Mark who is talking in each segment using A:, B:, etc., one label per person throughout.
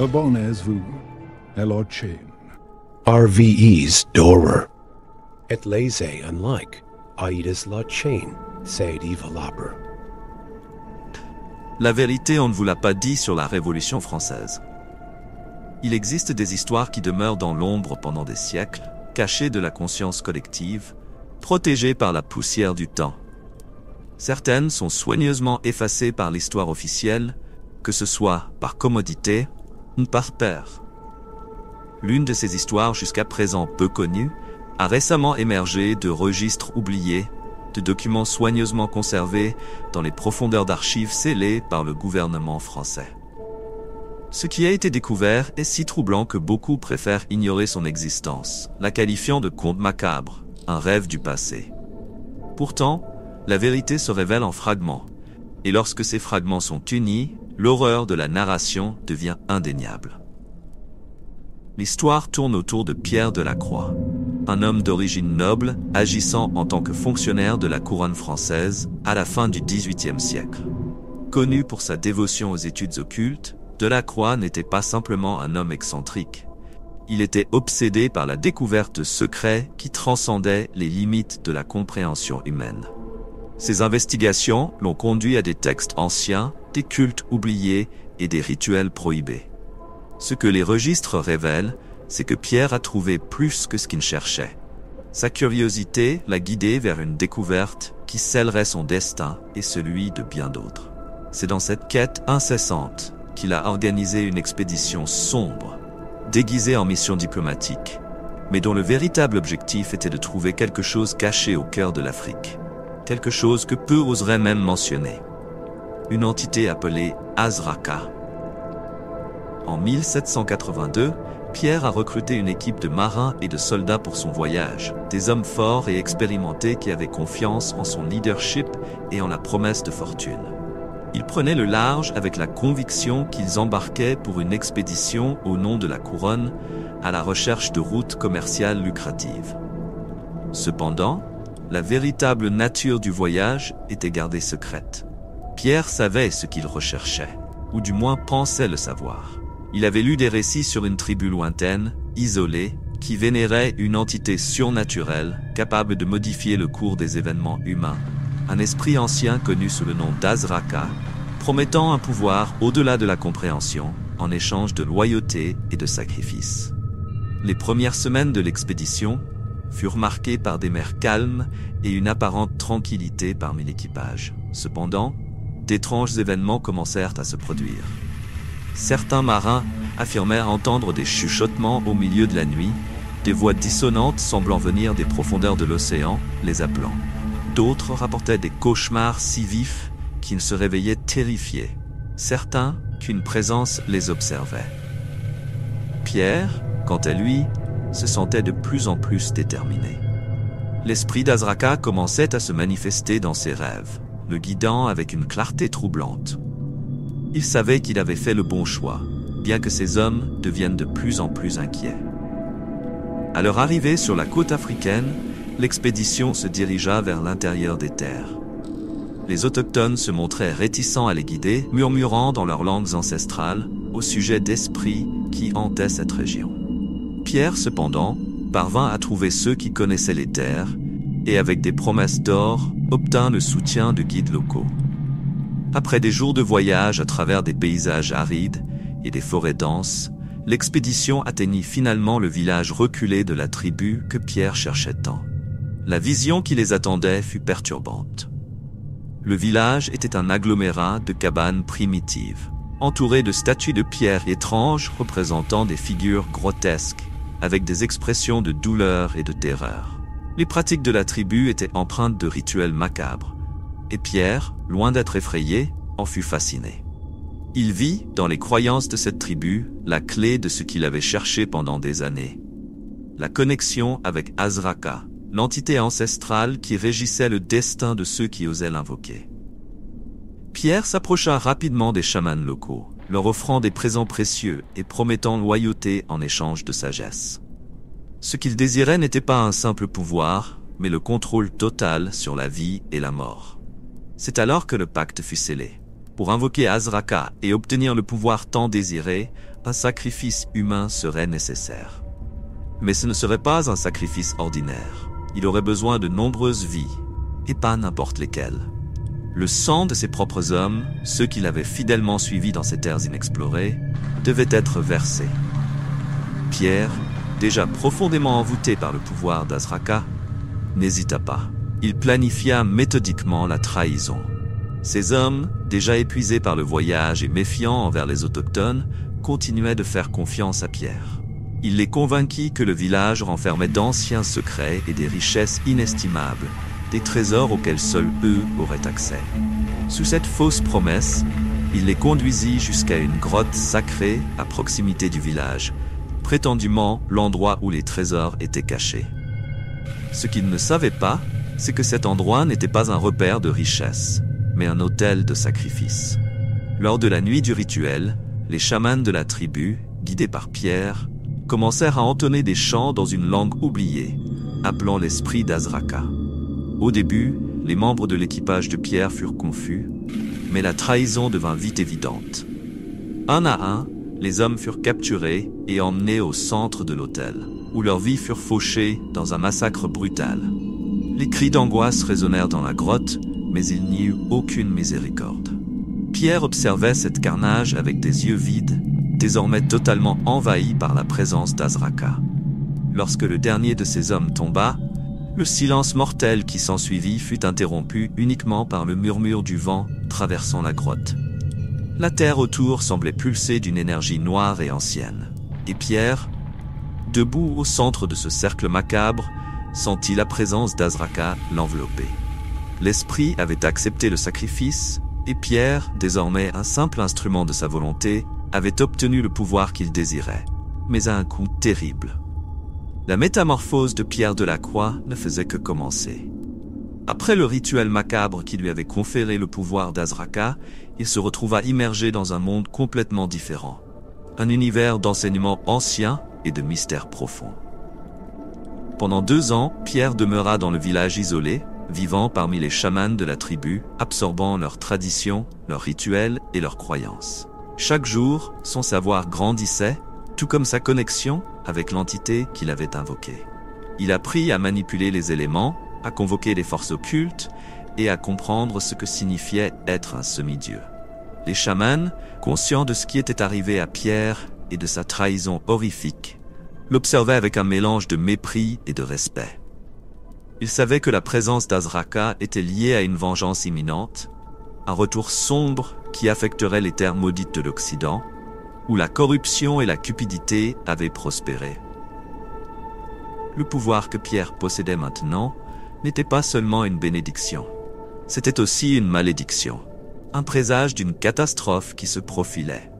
A: Abonez-vous, Elochain.
B: RVE's Dorer.
C: Et laisse unlike Aides la chain, said Evilabber.
D: La vérité, on ne vous l'a pas dit sur la Révolution française. Il existe des histoires qui demeurent dans l'ombre pendant des siècles, cachées de la conscience collective, protégées par la poussière du temps. Certaines sont soigneusement effacées par l'histoire officielle, que ce soit par commodité ou par peur. L'une de ces histoires jusqu'à présent peu connues a récemment émergé de registres oubliés, de documents soigneusement conservés dans les profondeurs d'archives scellées par le gouvernement français. Ce qui a été découvert est si troublant que beaucoup préfèrent ignorer son existence, la qualifiant de conte macabre, un rêve du passé. Pourtant, la vérité se révèle en fragments, et lorsque ces fragments sont unis, l'horreur de la narration devient indéniable. L'histoire tourne autour de Pierre de la Croix, un homme d'origine noble agissant en tant que fonctionnaire de la couronne française à la fin du XVIIIe siècle. Connu pour sa dévotion aux études occultes, de la Croix n'était pas simplement un homme excentrique. Il était obsédé par la découverte de secrets qui transcendaient les limites de la compréhension humaine. Ses investigations l'ont conduit à des textes anciens, des cultes oubliés et des rituels prohibés. Ce que les registres révèlent, c'est que Pierre a trouvé plus que ce qu'il cherchait. Sa curiosité l'a guidé vers une découverte qui scellerait son destin et celui de bien d'autres. C'est dans cette quête incessante qu'il a organisé une expédition sombre, déguisée en mission diplomatique, mais dont le véritable objectif était de trouver quelque chose caché au cœur de l'Afrique. Quelque chose que peu oseraient même mentionner. Une entité appelée Azraka. En 1782, Pierre a recruté une équipe de marins et de soldats pour son voyage, des hommes forts et expérimentés qui avaient confiance en son leadership et en la promesse de fortune. Ils prenaient le large avec la conviction qu'ils embarquaient pour une expédition au nom de la couronne à la recherche de routes commerciales lucratives. Cependant, la véritable nature du voyage était gardée secrète. Pierre savait ce qu'il recherchait, ou du moins pensait le savoir. Il avait lu des récits sur une tribu lointaine, isolée, qui vénérait une entité surnaturelle capable de modifier le cours des événements humains. Un esprit ancien connu sous le nom d'Azraka, promettant un pouvoir au-delà de la compréhension, en échange de loyauté et de sacrifice. Les premières semaines de l'expédition furent marquées par des mers calmes et une apparente tranquillité parmi l'équipage. Cependant, d'étranges événements commencèrent à se produire. Certains marins affirmèrent entendre des chuchotements au milieu de la nuit, des voix dissonantes semblant venir des profondeurs de l'océan, les appelant. D'autres rapportaient des cauchemars si vifs qu'ils se réveillaient terrifiés. Certains qu'une présence les observait. Pierre, quant à lui, se sentait de plus en plus déterminé. L'esprit d'Azraka commençait à se manifester dans ses rêves, le guidant avec une clarté troublante. Il savait qu'il avait fait le bon choix, bien que ses hommes deviennent de plus en plus inquiets. À leur arrivée sur la côte africaine, l'expédition se dirigea vers l'intérieur des terres. Les autochtones se montraient réticents à les guider, murmurant dans leurs langues ancestrales au sujet d'esprits qui hantaient cette région. Pierre, cependant, parvint à trouver ceux qui connaissaient les terres et, avec des promesses d'or, obtint le soutien de guides locaux. Après des jours de voyage à travers des paysages arides et des forêts denses, l'expédition atteignit finalement le village reculé de la tribu que Pierre cherchait tant. La vision qui les attendait fut perturbante. Le village était un agglomérat de cabanes primitives, entouré de statues de pierre étranges représentant des figures grotesques, avec des expressions de douleur et de terreur. Les pratiques de la tribu étaient empreintes de rituels macabres, et Pierre, loin d'être effrayé, en fut fasciné. Il vit, dans les croyances de cette tribu, la clé de ce qu'il avait cherché pendant des années. La connexion avec Azraka, l'entité ancestrale qui régissait le destin de ceux qui osaient l'invoquer. Pierre s'approcha rapidement des chamans locaux, leur offrant des présents précieux et promettant loyauté en échange de sagesse. Ce qu'il désirait n'était pas un simple pouvoir, mais le contrôle total sur la vie et la mort. C'est alors que le pacte fut scellé. Pour invoquer Azraka et obtenir le pouvoir tant désiré, un sacrifice humain serait nécessaire. Mais ce ne serait pas un sacrifice ordinaire. Il aurait besoin de nombreuses vies, et pas n'importe lesquelles. Le sang de ses propres hommes, ceux qui l'avaient fidèlement suivi dans ces terres inexplorées, devait être versé. Pierre, déjà profondément envoûté par le pouvoir d'Azraka, n'hésita pas. Il planifia méthodiquement la trahison. Ces hommes, déjà épuisés par le voyage et méfiants envers les autochtones, continuaient de faire confiance à Pierre. Il les convainquit que le village renfermait d'anciens secrets et des richesses inestimables, des trésors auxquels seuls eux auraient accès. Sous cette fausse promesse, il les conduisit jusqu'à une grotte sacrée à proximité du village, prétendument l'endroit où les trésors étaient cachés. Ce qu'il ne savait pas, c'est que cet endroit n'était pas un repère de richesse, mais un autel de sacrifice. Lors de la nuit du rituel, les chamans de la tribu, guidés par Pierre, commencèrent à entonner des chants dans une langue oubliée, appelant l'esprit d'Azraka. Au début, les membres de l'équipage de Pierre furent confus, mais la trahison devint vite évidente. Un à un, les hommes furent capturés et emmenés au centre de l'autel, où leurs vies furent fauchées dans un massacre brutal. Les cris d'angoisse résonnèrent dans la grotte, mais il n'y eut aucune miséricorde. Pierre observait cet carnage avec des yeux vides, désormais totalement envahi par la présence d'Azraka. Lorsque le dernier de ces hommes tomba, le silence mortel qui s'ensuivit fut interrompu uniquement par le murmure du vent traversant la grotte. La terre autour semblait pulser d'une énergie noire et ancienne. Et Pierre, debout au centre de ce cercle macabre, sentit la présence d'Azraka l'envelopper. L'esprit avait accepté le sacrifice, et Pierre, désormais un simple instrument de sa volonté, avait obtenu le pouvoir qu'il désirait, mais à un coût terrible. La métamorphose de Pierre de la Croix ne faisait que commencer. Après le rituel macabre qui lui avait conféré le pouvoir d'Azraka, il se retrouva immergé dans un monde complètement différent. Un univers d'enseignements anciens et de mystères profonds. Pendant 2 ans, Pierre demeura dans le village isolé, vivant parmi les chamans de la tribu, absorbant leurs traditions, leurs rituels et leurs croyances. Chaque jour, son savoir grandissait, tout comme sa connexion avec l'entité qu'il avait invoquée. Il apprit à manipuler les éléments, à convoquer les forces occultes et à comprendre ce que signifiait être un semi-dieu. Les chamans, conscients de ce qui était arrivé à Pierre et de sa trahison horrifique, l'observaient avec un mélange de mépris et de respect. Ils savaient que la présence d'Azraka était liée à une vengeance imminente, un retour sombre qui affecterait les terres maudites de l'Occident, où la corruption et la cupidité avaient prospéré. Le pouvoir que Pierre possédait maintenant n'était pas seulement une bénédiction, c'était aussi une malédiction, un présage d'une catastrophe qui se profilait.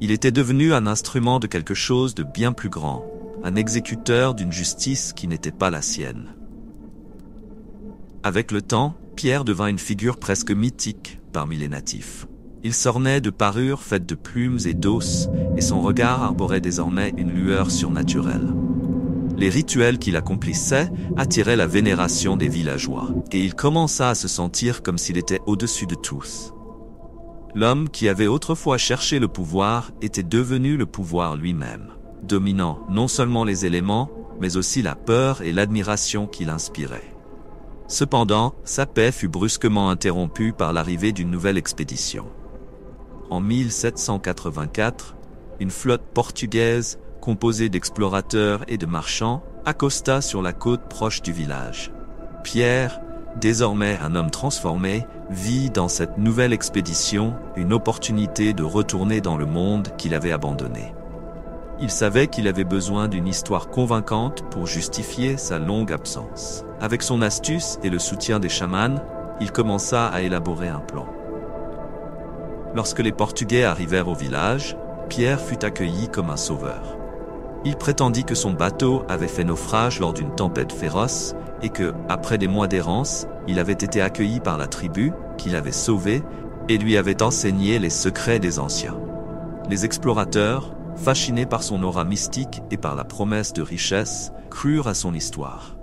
D: Il était devenu un instrument de quelque chose de bien plus grand, un exécuteur d'une justice qui n'était pas la sienne. Avec le temps, Pierre devint une figure presque mythique parmi les natifs. Il s'ornait de parures faites de plumes et d'os, et son regard arborait désormais une lueur surnaturelle. Les rituels qu'il accomplissait attiraient la vénération des villageois, et il commença à se sentir comme s'il était au-dessus de tous. L'homme qui avait autrefois cherché le pouvoir était devenu le pouvoir lui-même, dominant non seulement les éléments, mais aussi la peur et l'admiration qu'il inspirait. Cependant, sa paix fut brusquement interrompue par l'arrivée d'une nouvelle expédition. En 1784, une flotte portugaise, composée d'explorateurs et de marchands, accosta sur la côte proche du village. Pierre, désormais un homme transformé, vit dans cette nouvelle expédition une opportunité de retourner dans le monde qu'il avait abandonné. Il savait qu'il avait besoin d'une histoire convaincante pour justifier sa longue absence. Avec son astuce et le soutien des chamans, il commença à élaborer un plan. Lorsque les Portugais arrivèrent au village, Pierre fut accueilli comme un sauveur. Il prétendit que son bateau avait fait naufrage lors d'une tempête féroce et que, après des mois d'errance, il avait été accueilli par la tribu, qui l'avait sauvé et lui avait enseigné les secrets des anciens. Les explorateurs, fascinés par son aura mystique et par la promesse de richesse, crurent à son histoire.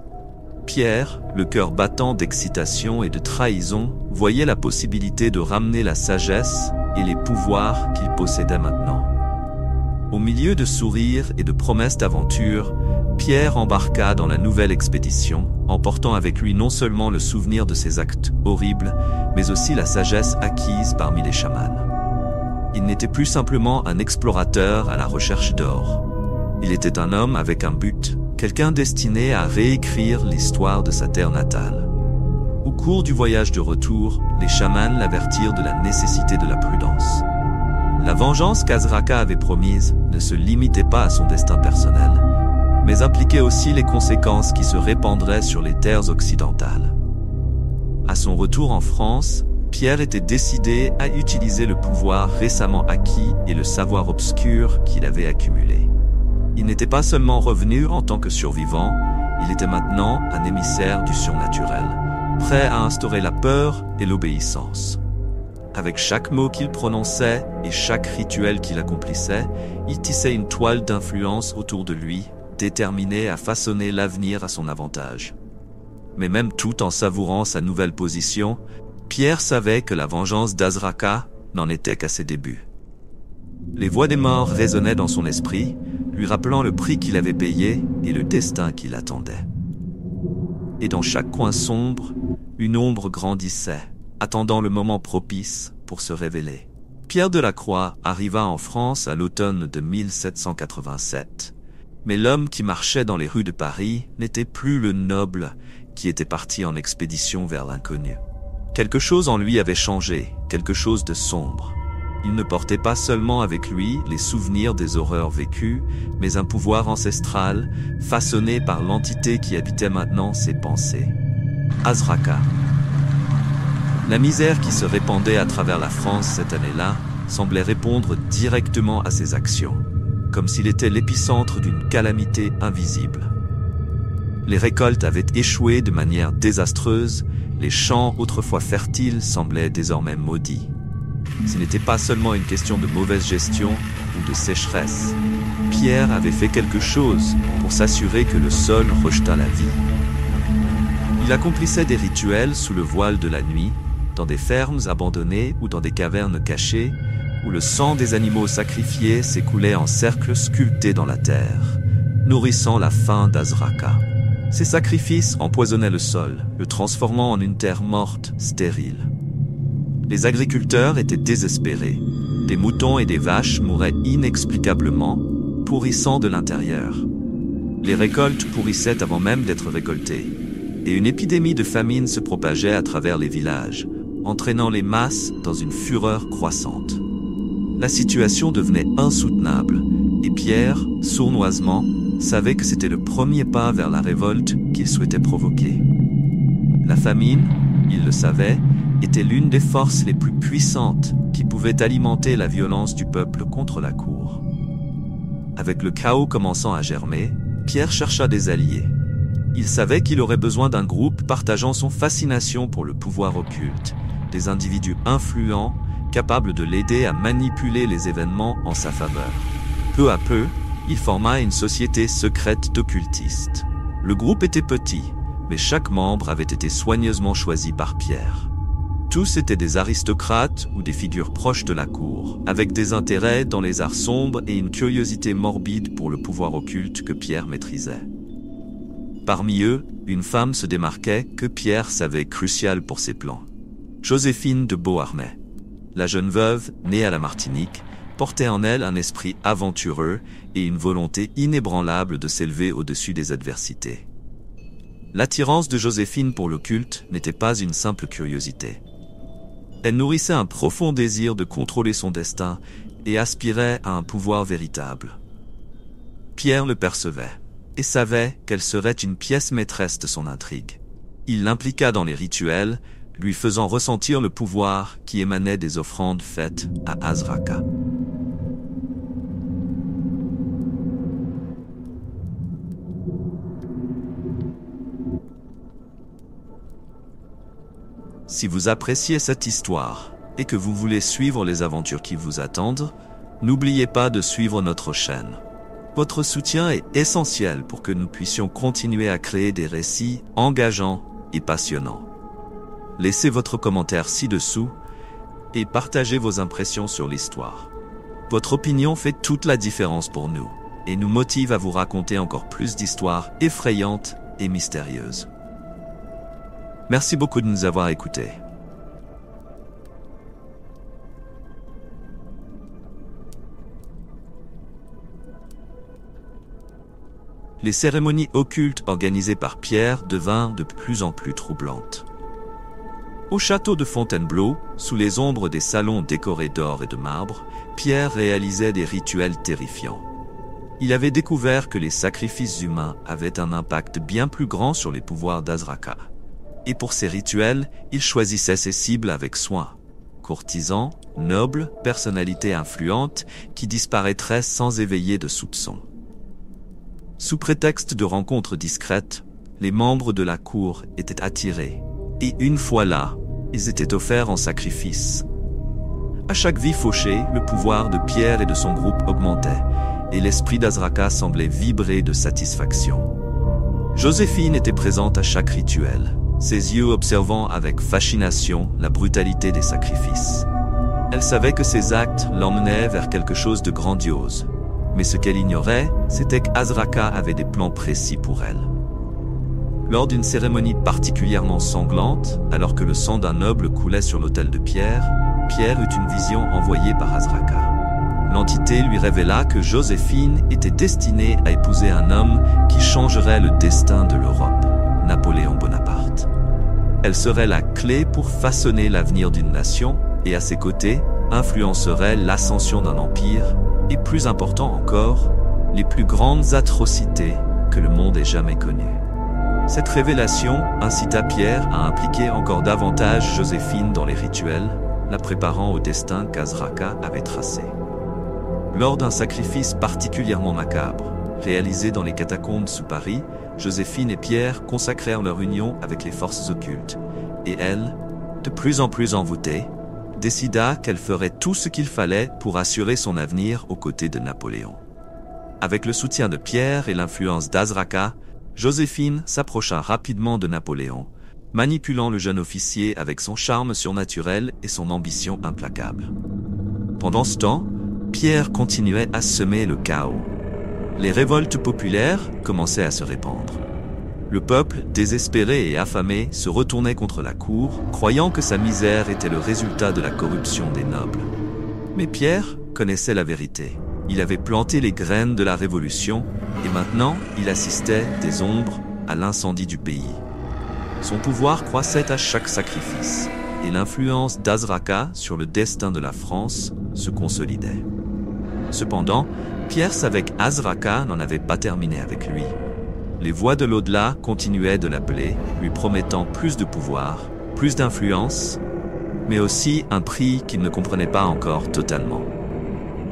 D: Pierre, le cœur battant d'excitation et de trahison, voyait la possibilité de ramener la sagesse et les pouvoirs qu'il possédait maintenant. Au milieu de sourires et de promesses d'aventure, Pierre embarqua dans la nouvelle expédition, emportant avec lui non seulement le souvenir de ses actes horribles, mais aussi la sagesse acquise parmi les chamans. Il n'était plus simplement un explorateur à la recherche d'or. Il était un homme avec un but, quelqu'un destiné à réécrire l'histoire de sa terre natale. Au cours du voyage de retour, les chamans l'avertirent de la nécessité de la prudence. La vengeance qu'Azraka avait promise ne se limitait pas à son destin personnel, mais impliquait aussi les conséquences qui se répandraient sur les terres occidentales. À son retour en France, Pierre était décidé à utiliser le pouvoir récemment acquis et le savoir obscur qu'il avait accumulé. Il n'était pas seulement revenu en tant que survivant, il était maintenant un émissaire du surnaturel, prêt à instaurer la peur et l'obéissance. Avec chaque mot qu'il prononçait et chaque rituel qu'il accomplissait, il tissait une toile d'influence autour de lui, déterminé à façonner l'avenir à son avantage. Mais même tout en savourant sa nouvelle position, Pierre savait que la vengeance d'Azraka n'en était qu'à ses débuts. Les voix des morts résonnaient dans son esprit, lui rappelant le prix qu'il avait payé et le destin qui l'attendait. Et dans chaque coin sombre, une ombre grandissait, attendant le moment propice pour se révéler. Pierre de la Croix arriva en France à l'automne de 1787. Mais l'homme qui marchait dans les rues de Paris n'était plus le noble qui était parti en expédition vers l'inconnu. Quelque chose en lui avait changé, quelque chose de sombre. Il ne portait pas seulement avec lui les souvenirs des horreurs vécues, mais un pouvoir ancestral, façonné par l'entité qui habitait maintenant ses pensées. Azraka. La misère qui se répandait à travers la France cette année-là semblait répondre directement à ses actions, comme s'il était l'épicentre d'une calamité invisible. Les récoltes avaient échoué de manière désastreuse, les champs autrefois fertiles semblaient désormais maudits. Ce n'était pas seulement une question de mauvaise gestion ou de sécheresse. Pierre avait fait quelque chose pour s'assurer que le sol rejetât la vie. Il accomplissait des rituels sous le voile de la nuit, dans des fermes abandonnées ou dans des cavernes cachées, où le sang des animaux sacrifiés s'écoulait en cercles sculptés dans la terre, nourrissant la faim d'Azraka. Ces sacrifices empoisonnaient le sol, le transformant en une terre morte, stérile. Les agriculteurs étaient désespérés. Des moutons et des vaches mouraient inexplicablement, pourrissant de l'intérieur. Les récoltes pourrissaient avant même d'être récoltées, et une épidémie de famine se propageait à travers les villages, entraînant les masses dans une fureur croissante. La situation devenait insoutenable, et Pierre, sournoisement, savait que c'était le premier pas vers la révolte qu'il souhaitait provoquer. La famine, il le savait, était l'une des forces les plus puissantes qui pouvaient alimenter la violence du peuple contre la cour. Avec le chaos commençant à germer, Pierre chercha des alliés. Il savait qu'il aurait besoin d'un groupe partageant son fascination pour le pouvoir occulte, des individus influents, capables de l'aider à manipuler les événements en sa faveur. Peu à peu, il forma une société secrète d'occultistes. Le groupe était petit, mais chaque membre avait été soigneusement choisi par Pierre. Tous étaient des aristocrates ou des figures proches de la cour, avec des intérêts dans les arts sombres et une curiosité morbide pour le pouvoir occulte que Pierre maîtrisait. Parmi eux, une femme se démarquait que Pierre savait cruciale pour ses plans. Joséphine de Beauharnais. La jeune veuve, née à la Martinique, portait en elle un esprit aventureux et une volonté inébranlable de s'élever au-dessus des adversités. L'attirance de Joséphine pour l'occulte n'était pas une simple curiosité. Elle nourrissait un profond désir de contrôler son destin et aspirait à un pouvoir véritable. Pierre le percevait et savait qu'elle serait une pièce maîtresse de son intrigue. Il l'impliqua dans les rituels, lui faisant ressentir le pouvoir qui émanait des offrandes faites à Azraka. Si vous appréciez cette histoire et que vous voulez suivre les aventures qui vous attendent, n'oubliez pas de suivre notre chaîne. Votre soutien est essentiel pour que nous puissions continuer à créer des récits engageants et passionnants. Laissez votre commentaire ci-dessous et partagez vos impressions sur l'histoire. Votre opinion fait toute la différence pour nous et nous motive à vous raconter encore plus d'histoires effrayantes et mystérieuses. Merci beaucoup de nous avoir écoutés. Les cérémonies occultes organisées par Pierre devinrent de plus en plus troublantes. Au château de Fontainebleau, sous les ombres des salons décorés d'or et de marbre, Pierre réalisait des rituels terrifiants. Il avait découvert que les sacrifices humains avaient un impact bien plus grand sur les pouvoirs d'Azraka. Et pour ces rituels, il choisissait ses cibles avec soin. Courtisans, nobles, personnalités influentes qui disparaîtraient sans éveiller de soupçons. Sous prétexte de rencontres discrètes, les membres de la cour étaient attirés. Et une fois là, ils étaient offerts en sacrifice. À chaque vie fauchée, le pouvoir de Pierre et de son groupe augmentait, et l'esprit d'Azraka semblait vibrer de satisfaction. Joséphine était présente à chaque rituel, ses yeux observant avec fascination la brutalité des sacrifices. Elle savait que ces actes l'emmenaient vers quelque chose de grandiose, mais ce qu'elle ignorait, c'était qu'Azraka avait des plans précis pour elle. Lors d'une cérémonie particulièrement sanglante, alors que le sang d'un noble coulait sur l'autel de Pierre, Pierre eut une vision envoyée par Azraka. L'entité lui révéla que Joséphine était destinée à épouser un homme qui changerait le destin de l'Europe, Napoléon Bonaparte. Elle serait la clé pour façonner l'avenir d'une nation et à ses côtés, influencerait l'ascension d'un empire et plus important encore, les plus grandes atrocités que le monde ait jamais connues. Cette révélation incita Pierre à impliquer encore davantage Joséphine dans les rituels, la préparant au destin qu'Azraka avait tracé. Lors d'un sacrifice particulièrement macabre, réalisé dans les catacombes sous Paris, Joséphine et Pierre consacrèrent leur union avec les forces occultes, et elle, de plus en plus envoûtée, décida qu'elle ferait tout ce qu'il fallait pour assurer son avenir aux côtés de Napoléon. Avec le soutien de Pierre et l'influence d'Azraka, Joséphine s'approcha rapidement de Napoléon, manipulant le jeune officier avec son charme surnaturel et son ambition implacable. Pendant ce temps, Pierre continuait à semer le chaos. Les révoltes populaires commençaient à se répandre. Le peuple, désespéré et affamé, se retournait contre la cour, croyant que sa misère était le résultat de la corruption des nobles. Mais Pierre connaissait la vérité. Il avait planté les graines de la révolution et maintenant il assistait des ombres à l'incendie du pays. Son pouvoir croissait à chaque sacrifice et l'influence d'Azraka sur le destin de la France se consolidait. Cependant, Pierre savait qu'Azraka n'en avait pas terminé avec lui. Les voix de l'au-delà continuaient de l'appeler, lui promettant plus de pouvoir, plus d'influence, mais aussi un prix qu'il ne comprenait pas encore totalement.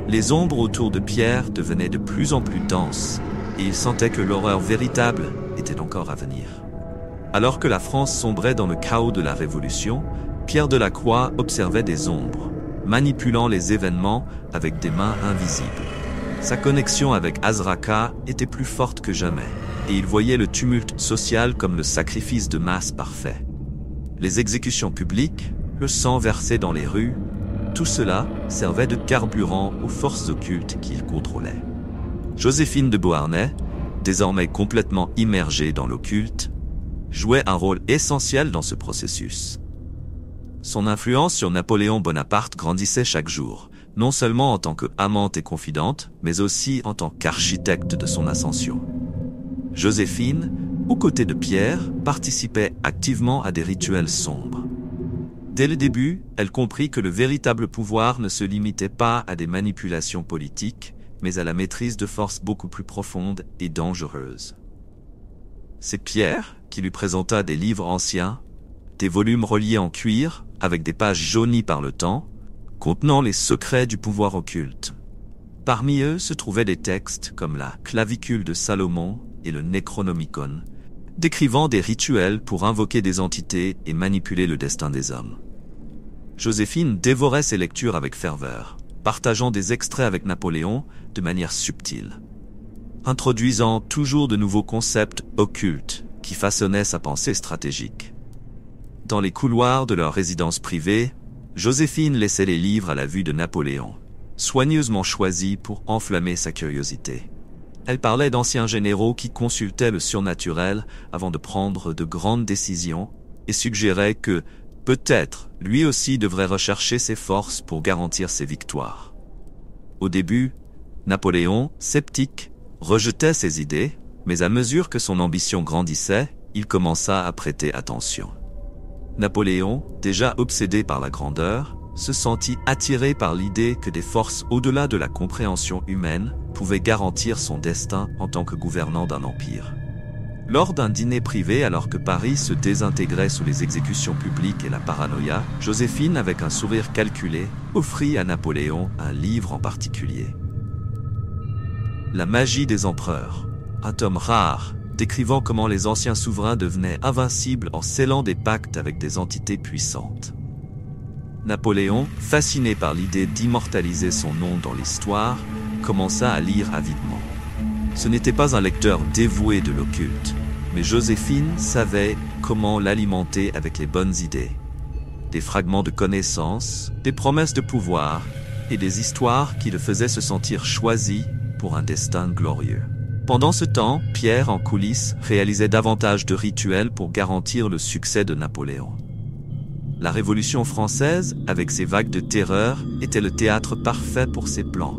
D: Les ombres autour de Pierre devenaient de plus en plus denses, et il sentait que l'horreur véritable était encore à venir. Alors que la France sombrait dans le chaos de la Révolution, Pierre de la Croix observait des ombres, manipulant les événements avec des mains invisibles. Sa connexion avec Azraka était plus forte que jamais, et il voyait le tumulte social comme le sacrifice de masse parfait. Les exécutions publiques, le sang versé dans les rues, tout cela servait de carburant aux forces occultes qu'il contrôlait. Joséphine de Beauharnais, désormais complètement immergée dans l'occulte, jouait un rôle essentiel dans ce processus. Son influence sur Napoléon Bonaparte grandissait chaque jour, non seulement en tant qu'amante et confidente, mais aussi en tant qu'architecte de son ascension. Joséphine, aux côtés de Pierre, participait activement à des rituels sombres. Dès le début, elle comprit que le véritable pouvoir ne se limitait pas à des manipulations politiques, mais à la maîtrise de forces beaucoup plus profondes et dangereuses. C'est Pierre qui lui présenta des livres anciens, des volumes reliés en cuir, avec des pages jaunies par le temps, contenant les secrets du pouvoir occulte. Parmi eux se trouvaient des textes comme la Clavicule de Salomon et le Necronomicon, décrivant des rituels pour invoquer des entités et manipuler le destin des hommes. Joséphine dévorait ces lectures avec ferveur, partageant des extraits avec Napoléon de manière subtile. introduisant toujours de nouveaux concepts occultes qui façonnaient sa pensée stratégique. Dans les couloirs de leur résidence privée, Joséphine laissait les livres à la vue de Napoléon, soigneusement choisis pour enflammer sa curiosité. Elle parlait d'anciens généraux qui consultaient le surnaturel avant de prendre de grandes décisions et suggérait que, peut-être, lui aussi devrait rechercher ses forces pour garantir ses victoires. Au début, Napoléon, sceptique, rejetait ces idées, mais à mesure que son ambition grandissait, il commença à prêter attention. Napoléon, déjà obsédé par la grandeur, se sentit attiré par l'idée que des forces au-delà de la compréhension humaine pouvaient garantir son destin en tant que gouvernant d'un empire. Lors d'un dîner privé alors que Paris se désintégrait sous les exécutions publiques et la paranoïa, Joséphine, avec un sourire calculé, offrit à Napoléon un livre en particulier. La magie des empereurs, un tome rare, décrivant comment les anciens souverains devenaient invincibles en scellant des pactes avec des entités puissantes. Napoléon, fasciné par l'idée d'immortaliser son nom dans l'histoire, commença à lire avidement. Ce n'était pas un lecteur dévoué de l'occulte, mais Joséphine savait comment l'alimenter avec les bonnes idées. Des fragments de connaissances, des promesses de pouvoir et des histoires qui le faisaient se sentir choisi pour un destin glorieux. Pendant ce temps, Pierre, en coulisses, réalisait davantage de rituels pour garantir le succès de Napoléon. La Révolution française, avec ses vagues de terreur, était le théâtre parfait pour ses plans.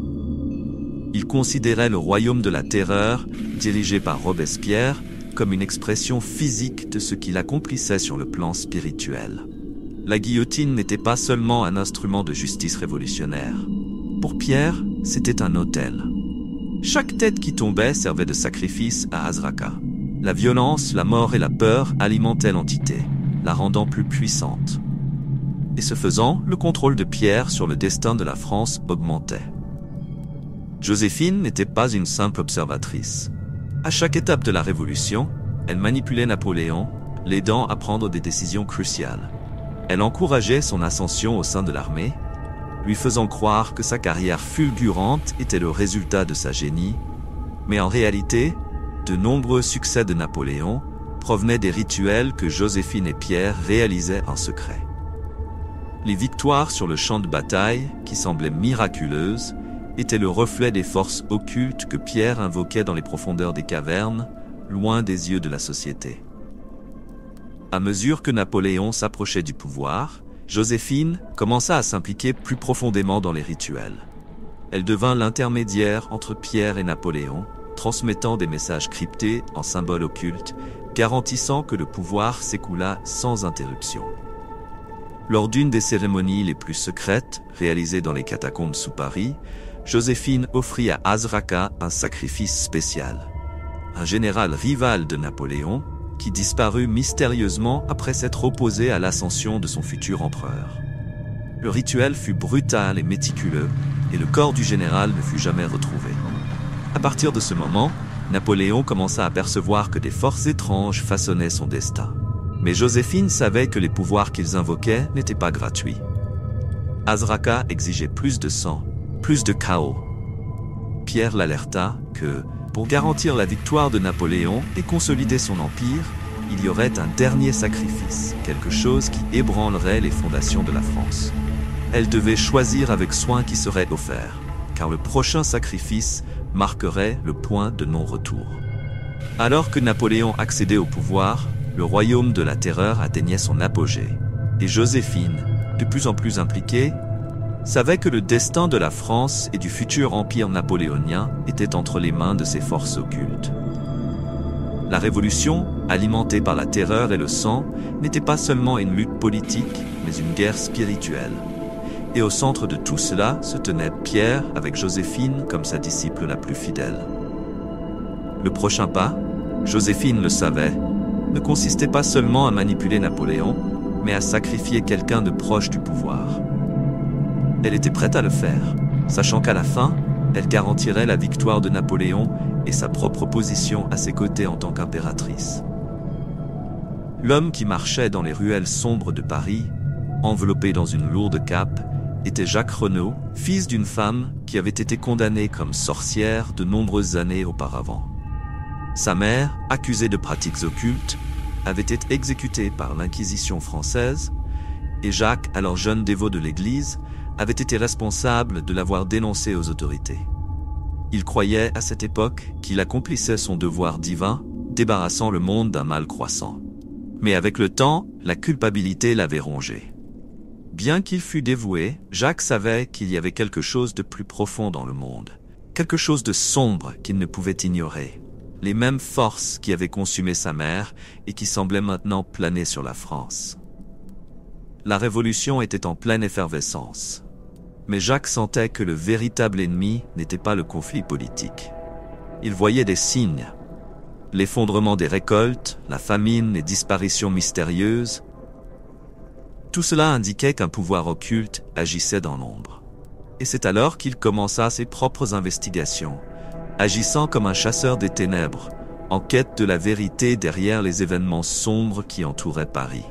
D: Il considérait le royaume de la terreur, dirigé par Robespierre, comme une expression physique de ce qu'il accomplissait sur le plan spirituel. La guillotine n'était pas seulement un instrument de justice révolutionnaire. Pour Pierre, c'était un autel. Chaque tête qui tombait servait de sacrifice à Azraka. La violence, la mort et la peur alimentaient l'entité, la rendant plus puissante. Et ce faisant, le contrôle de Pierre sur le destin de la France augmentait. Joséphine n'était pas une simple observatrice. À chaque étape de la Révolution, elle manipulait Napoléon, l'aidant à prendre des décisions cruciales. Elle encourageait son ascension au sein de l'armée, lui faisant croire que sa carrière fulgurante était le résultat de sa génie, mais en réalité, de nombreux succès de Napoléon provenaient des rituels que Joséphine et Pierre réalisaient en secret. Les victoires sur le champ de bataille, qui semblaient miraculeuses, étaient le reflet des forces occultes que Pierre invoquait dans les profondeurs des cavernes, loin des yeux de la société. À mesure que Napoléon s'approchait du pouvoir, Joséphine commença à s'impliquer plus profondément dans les rituels. Elle devint l'intermédiaire entre Pierre et Napoléon, transmettant des messages cryptés en symboles occultes, garantissant que le pouvoir s'écoula sans interruption. Lors d'une des cérémonies les plus secrètes, réalisées dans les catacombes sous Paris, Joséphine offrit à Azraka un sacrifice spécial. Un général rival de Napoléon, qui disparut mystérieusement après s'être opposé à l'ascension de son futur empereur. Le rituel fut brutal et méticuleux, et le corps du général ne fut jamais retrouvé. À partir de ce moment, Napoléon commença à percevoir que des forces étranges façonnaient son destin. Mais Joséphine savait que les pouvoirs qu'ils invoquaient n'étaient pas gratuits. Azraka exigeait plus de sang, plus de chaos. Pierre l'alerta que, pour garantir la victoire de Napoléon et consolider son empire, il y aurait un dernier sacrifice, quelque chose qui ébranlerait les fondations de la France. Elle devait choisir avec soin qui serait offert, car le prochain sacrifice marquerait le point de non-retour. Alors que Napoléon accédait au pouvoir, le royaume de la terreur atteignait son apogée, et Joséphine, de plus en plus impliquée, savait que le destin de la France et du futur empire napoléonien était entre les mains de ces forces occultes. La révolution, alimentée par la terreur et le sang, n'était pas seulement une lutte politique, mais une guerre spirituelle. Et au centre de tout cela se tenait Pierre avec Joséphine comme sa disciple la plus fidèle. Le prochain pas, Joséphine le savait, ne consistait pas seulement à manipuler Napoléon, mais à sacrifier quelqu'un de proche du pouvoir. Elle était prête à le faire, sachant qu'à la fin, elle garantirait la victoire de Napoléon et sa propre position à ses côtés en tant qu'impératrice. L'homme qui marchait dans les ruelles sombres de Paris, enveloppé dans une lourde cape, était Jacques Renaud, fils d'une femme qui qui avait été condamnée comme sorcière de nombreuses années auparavant. Sa mère, accusée de pratiques occultes, avait été exécutée par l'Inquisition française, et Jacques, alors jeune dévot de l'Église, avait été responsable de l'avoir dénoncée aux autorités. Il croyait à cette époque qu'il accomplissait son devoir divin, débarrassant le monde d'un mal croissant. Mais avec le temps, la culpabilité l'avait rongé. Bien qu'il fût dévoué, Jacques savait qu'il y avait quelque chose de plus profond dans le monde, quelque chose de sombre qu'il ne pouvait ignorer. Les mêmes forces qui avaient consumé sa mère et qui semblaient maintenant planer sur la France. La Révolution était en pleine effervescence. Mais Jacques sentait que le véritable ennemi n'était pas le conflit politique. Il voyait des signes. L'effondrement des récoltes, la famine, les disparitions mystérieuses. Tout cela indiquait qu'un pouvoir occulte agissait dans l'ombre. Et c'est alors qu'il commença ses propres investigations, agissant comme un chasseur des ténèbres, en quête de la vérité derrière les événements sombres qui entouraient Paris.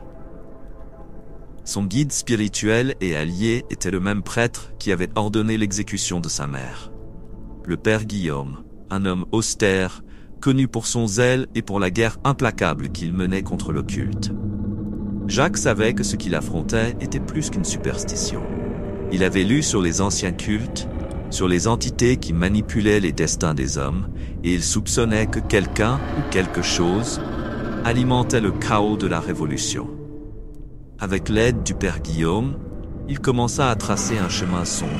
D: Son guide spirituel et allié était le même prêtre qui avait ordonné l'exécution de sa mère. Le père Guillaume, un homme austère, connu pour son zèle et pour la guerre implacable qu'il menait contre l'occulte. Jacques savait que ce qu'il affrontait était plus qu'une superstition. Il avait lu sur les anciens cultes, sur les entités qui manipulaient les destins des hommes, et il soupçonnait que quelqu'un ou quelque chose alimentait le chaos de la Révolution. Avec l'aide du père Guillaume, il commença à tracer un chemin sombre,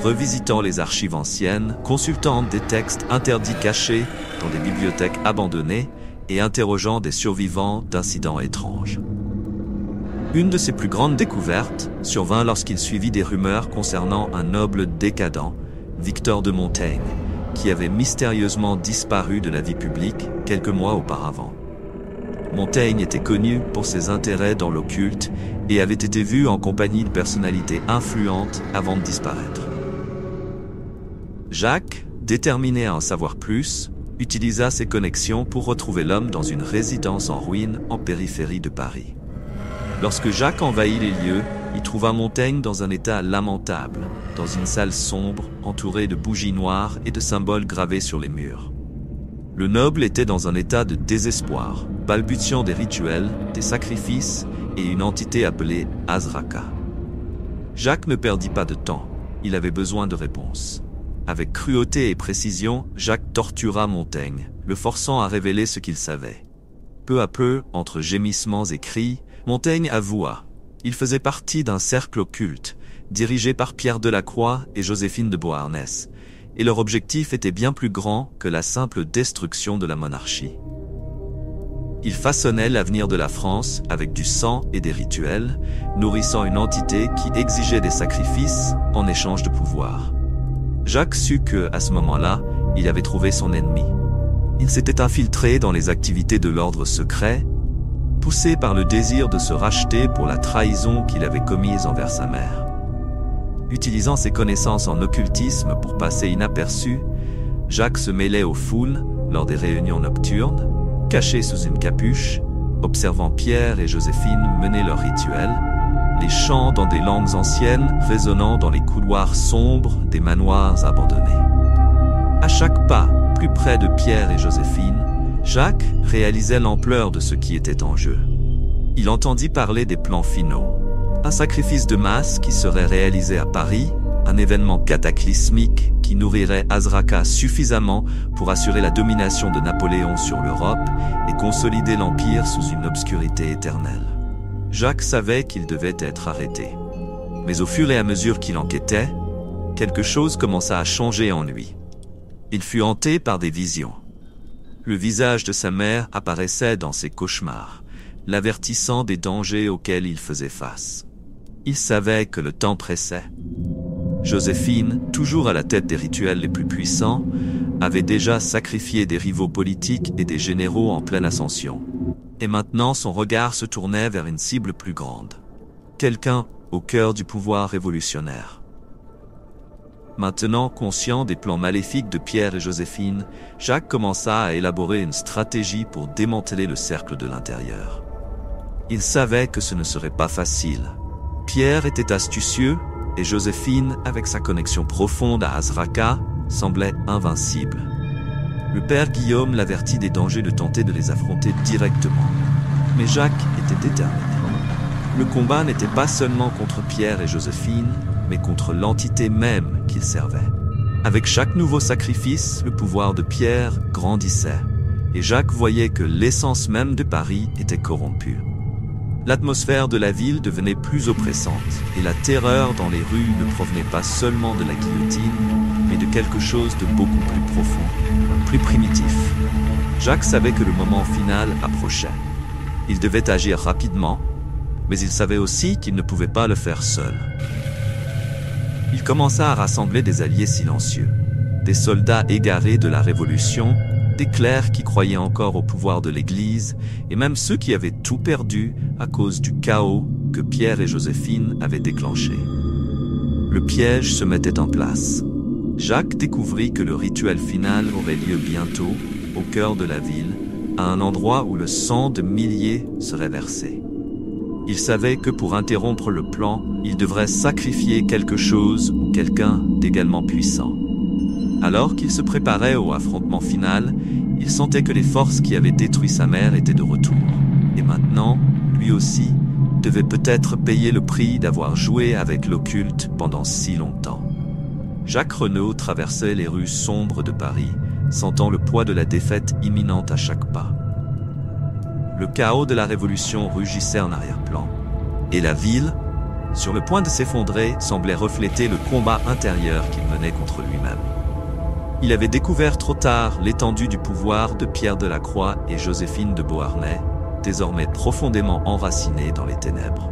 D: revisitant les archives anciennes, consultant des textes interdits cachés dans des bibliothèques abandonnées et interrogeant des survivants d'incidents étranges. Une de ses plus grandes découvertes survint lorsqu'il suivit des rumeurs concernant un noble décadent, Victor de Montaigne, qui avait mystérieusement disparu de la vie publique quelques mois auparavant. Montaigne était connu pour ses intérêts dans l'occulte et avait été vu en compagnie de personnalités influentes avant de disparaître. Jacques, déterminé à en savoir plus, utilisa ses connexions pour retrouver l'homme dans une résidence en ruine en périphérie de Paris. Lorsque Jacques envahit les lieux, il trouva Montaigne dans un état lamentable, dans une salle sombre entourée de bougies noires et de symboles gravés sur les murs. Le noble était dans un état de désespoir, balbutiant des rituels, des sacrifices et une entité appelée Azraka. Jacques ne perdit pas de temps, il avait besoin de réponses. Avec cruauté et précision, Jacques tortura Montaigne, le forçant à révéler ce qu'il savait. Peu à peu, entre gémissements et cris, Montaigne avoua. Il faisait partie d'un cercle occulte, dirigé par Pierre Delacroix et Joséphine de Beauharnais, et leur objectif était bien plus grand que la simple destruction de la monarchie. Ils façonnaient l'avenir de la France avec du sang et des rituels, nourrissant une entité qui exigeait des sacrifices en échange de pouvoir. Jacques sut que, à ce moment-là, il avait trouvé son ennemi. Il s'était infiltré dans les activités de l'ordre secret, poussé par le désir de se racheter pour la trahison qu'il avait commise envers sa mère. Utilisant ses connaissances en occultisme pour passer inaperçu, Jacques se mêlait aux foules lors des réunions nocturnes, caché sous une capuche, observant Pierre et Joséphine mener leurs rituels, les chants dans des langues anciennes résonnant dans les couloirs sombres des manoirs abandonnés. À chaque pas, plus près de Pierre et Joséphine, Jacques réalisait l'ampleur de ce qui était en jeu. Il entendit parler des plans finaux. Un sacrifice de masse qui serait réalisé à Paris, un événement cataclysmique qui nourrirait Azraka suffisamment pour assurer la domination de Napoléon sur l'Europe et consolider l'Empire sous une obscurité éternelle. Jacques savait qu'il devait être arrêté. Mais au fur et à mesure qu'il enquêtait, quelque chose commença à changer en lui. Il fut hanté par des visions. Le visage de sa mère apparaissait dans ses cauchemars, l'avertissant des dangers auxquels il faisait face. Il savait que le temps pressait. Joséphine, toujours à la tête des rituels les plus puissants, avait déjà sacrifié des rivaux politiques et des généraux en pleine ascension. Et maintenant son regard se tournait vers une cible plus grande. Quelqu'un au cœur du pouvoir révolutionnaire. Maintenant conscient des plans maléfiques de Pierre et Joséphine, Jacques commença à élaborer une stratégie pour démanteler le cercle de l'intérieur. Il savait que ce ne serait pas facile. Pierre était astucieux, et Joséphine, avec sa connexion profonde à Azraka, semblait invincible. Le père Guillaume l'avertit des dangers de tenter de les affronter directement. Mais Jacques était déterminé. Le combat n'était pas seulement contre Pierre et Joséphine, mais contre l'entité même qu'ils servaient. Avec chaque nouveau sacrifice, le pouvoir de Pierre grandissait, et Jacques voyait que l'essence même de Paris était corrompue. L'atmosphère de la ville devenait plus oppressante, et la terreur dans les rues ne provenait pas seulement de la guillotine, mais de quelque chose de beaucoup plus profond, plus primitif. Jacques savait que le moment final approchait. Il devait agir rapidement, mais il savait aussi qu'il ne pouvait pas le faire seul. Il commença à rassembler des alliés silencieux, des soldats égarés de la Révolution, des clercs qui croyaient encore au pouvoir de l'Église, et même ceux qui avaient tout perdu à cause du chaos que Pierre et Joséphine avaient déclenché. Le piège se mettait en place. Jacques découvrit que le rituel final aurait lieu bientôt, au cœur de la ville, à un endroit où le sang de milliers serait versé. Il savait que pour interrompre le plan, il devrait sacrifier quelque chose ou quelqu'un d'également puissant. Alors qu'il se préparait au affrontement final, il sentait que les forces qui avaient détruit sa mère étaient de retour. Et maintenant, lui aussi, devait peut-être payer le prix d'avoir joué avec l'occulte pendant si longtemps. Jacques Renaud traversait les rues sombres de Paris, sentant le poids de la défaite imminente à chaque pas. Le chaos de la Révolution rugissait en arrière-plan, et la ville, sur le point de s'effondrer, semblait refléter le combat intérieur qu'il menait contre lui-même. Il avait découvert trop tard l'étendue du pouvoir de Pierre Delacroix et Joséphine de Beauharnais, désormais profondément enracinés dans les ténèbres.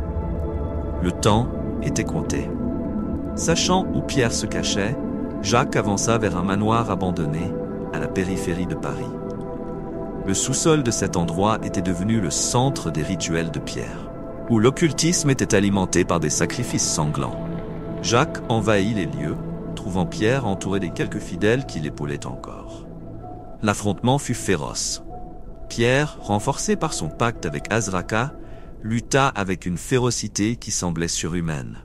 D: Le temps était compté. Sachant où Pierre se cachait, Jacques avança vers un manoir abandonné à la périphérie de Paris. Le sous-sol de cet endroit était devenu le centre des rituels de Pierre, où l'occultisme était alimenté par des sacrifices sanglants. Jacques envahit les lieux, trouvant Pierre entouré des quelques fidèles qui l'épaulaient encore. L'affrontement fut féroce. Pierre, renforcé par son pacte avec Azraka, lutta avec une férocité qui semblait surhumaine.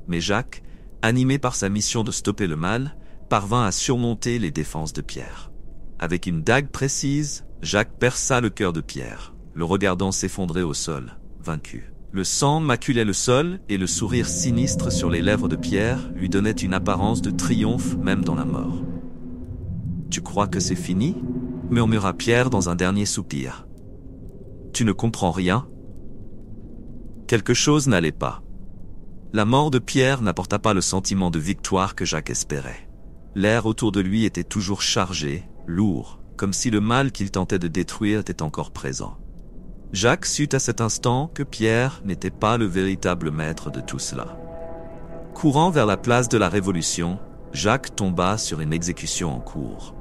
D: Mais Jacques, animé par sa mission de stopper le mal, parvint à surmonter les défenses de Pierre. Avec une dague précise, Jacques perça le cœur de Pierre, le regardant s'effondrer au sol, vaincu. Le sang maculait le sol et le sourire sinistre sur les lèvres de Pierre lui donnait une apparence de triomphe même dans la mort. « Tu crois que c'est fini ?» murmura Pierre dans un dernier soupir. « Tu ne comprends rien ?» Quelque chose n'allait pas. La mort de Pierre n'apporta pas le sentiment de victoire que Jacques espérait. L'air autour de lui était toujours chargé, lourd, comme si le mal qu'il tentait de détruire était encore présent. Jacques sut à cet instant que Pierre n'était pas le véritable maître de tout cela. Courant vers la place de la Révolution, Jacques tomba sur une exécution en cours.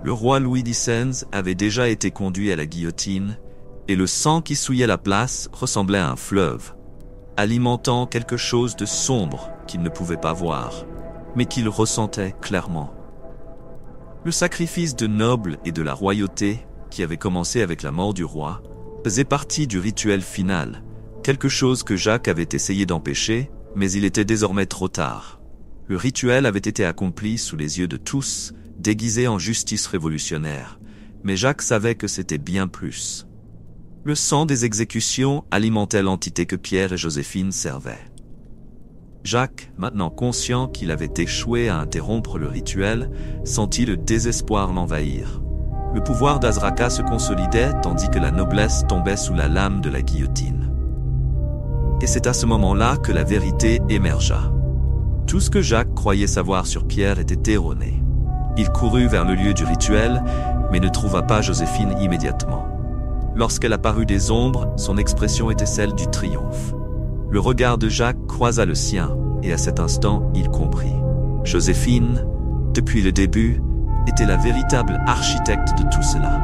D: Le roi Louis d'Ixelles avait déjà été conduit à la guillotine, et le sang qui souillait la place ressemblait à un fleuve, alimentant quelque chose de sombre qu'il ne pouvait pas voir, mais qu'il ressentait clairement. Le sacrifice de nobles et de la royauté, qui avait commencé avec la mort du roi, faisait partie du rituel final, quelque chose que Jacques avait essayé d'empêcher, mais il était désormais trop tard. Le rituel avait été accompli sous les yeux de tous, déguisé en justice révolutionnaire, mais Jacques savait que c'était bien plus. Le sang des exécutions alimentait l'entité que Pierre et Joséphine servaient. Jacques, maintenant conscient qu'il avait échoué à interrompre le rituel, sentit le désespoir l'envahir. Le pouvoir d'Azraka se consolidait tandis que la noblesse tombait sous la lame de la guillotine. Et c'est à ce moment-là que la vérité émergea. Tout ce que Jacques croyait savoir sur Pierre était erroné. Il courut vers le lieu du rituel, mais ne trouva pas Joséphine immédiatement. Lorsqu'elle apparut des ombres, son expression était celle du triomphe. Le regard de Jacques croisa le sien, et à cet instant, il comprit. Joséphine, depuis le début, était la véritable architecte de tout cela.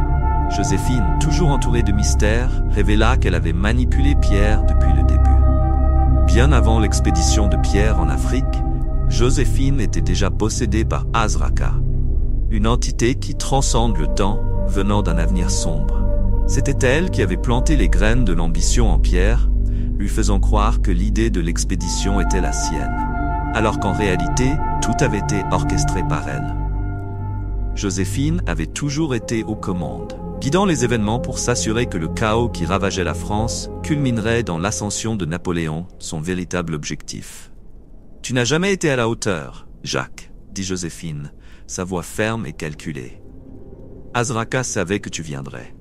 D: Joséphine, toujours entourée de mystères, révéla qu'elle avait manipulé Pierre depuis le début. Bien avant l'expédition de Pierre en Afrique, Joséphine était déjà possédée par Azraka, une entité qui transcende le temps, venant d'un avenir sombre. C'était elle qui avait planté les graines de l'ambition en Pierre, lui faisant croire que l'idée de l'expédition était la sienne. alors qu'en réalité, tout avait été orchestré par elle. Joséphine avait toujours été aux commandes, guidant les événements pour s'assurer que le chaos qui ravageait la France culminerait dans l'ascension de Napoléon, son véritable objectif. « Tu n'as jamais été à la hauteur, Jacques, » dit Joséphine, sa voix ferme et calculée. « Azraca savait que tu viendrais,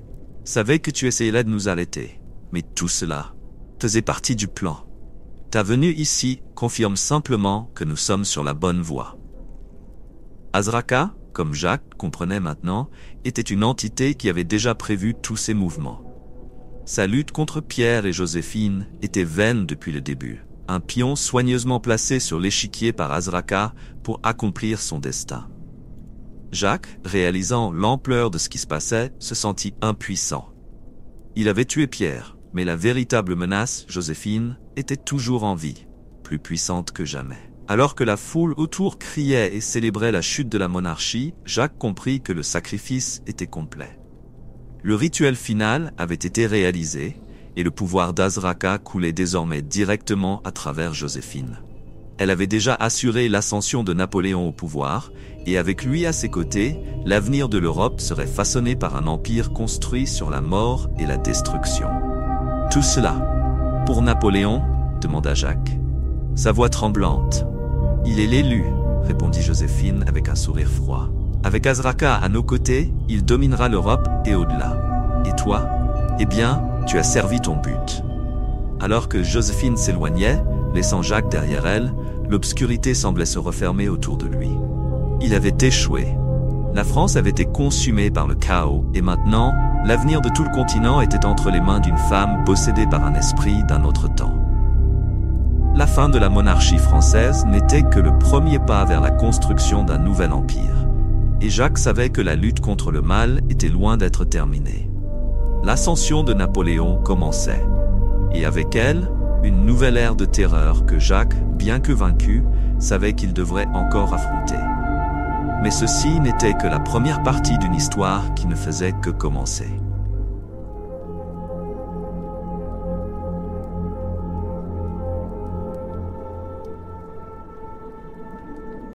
D: savait que tu essayerais de nous arrêter, mais tout cela faisait partie du plan. Ta venue ici confirme simplement que nous sommes sur la bonne voie. » Azraca, comme Jacques comprenait maintenant, était une entité qui avait déjà prévu tous ses mouvements. Sa lutte contre Pierre et Joséphine était vaine depuis le début, un pion soigneusement placé sur l'échiquier par Azraca pour accomplir son destin. Jacques, réalisant l'ampleur de ce qui se passait, se sentit impuissant. Il avait tué Pierre, mais la véritable menace, Joséphine, était toujours en vie, plus puissante que jamais. Alors que la foule autour criait et célébrait la chute de la monarchie, Jacques comprit que le sacrifice était complet. Le rituel final avait été réalisé, et le pouvoir d'Azraca coulait désormais directement à travers Joséphine. Elle avait déjà assuré l'ascension de Napoléon au pouvoir, et avec lui à ses côtés, l'avenir de l'Europe serait façonné par un empire construit sur la mort et la destruction. Tout cela, pour Napoléon, demanda Jacques, sa voix tremblante. « Il est l'élu, » répondit Joséphine avec un sourire froid. « Avec Azraca à nos côtés, il dominera l'Europe et au-delà. Et toi? Eh bien, tu as servi ton but. » Alors que Joséphine s'éloignait, laissant Jacques derrière elle, l'obscurité semblait se refermer autour de lui. Il avait échoué. La France avait été consumée par le chaos, et maintenant, l'avenir de tout le continent était entre les mains d'une femme possédée par un esprit d'un autre temps. La fin de la monarchie française n'était que le premier pas vers la construction d'un nouvel empire. Et Jacques savait que la lutte contre le mal était loin d'être terminée. L'ascension de Napoléon commençait. Et avec elle, une nouvelle ère de terreur que Jacques, bien que vaincu, savait qu'il devrait encore affronter. Mais ceci n'était que la première partie d'une histoire qui ne faisait que commencer.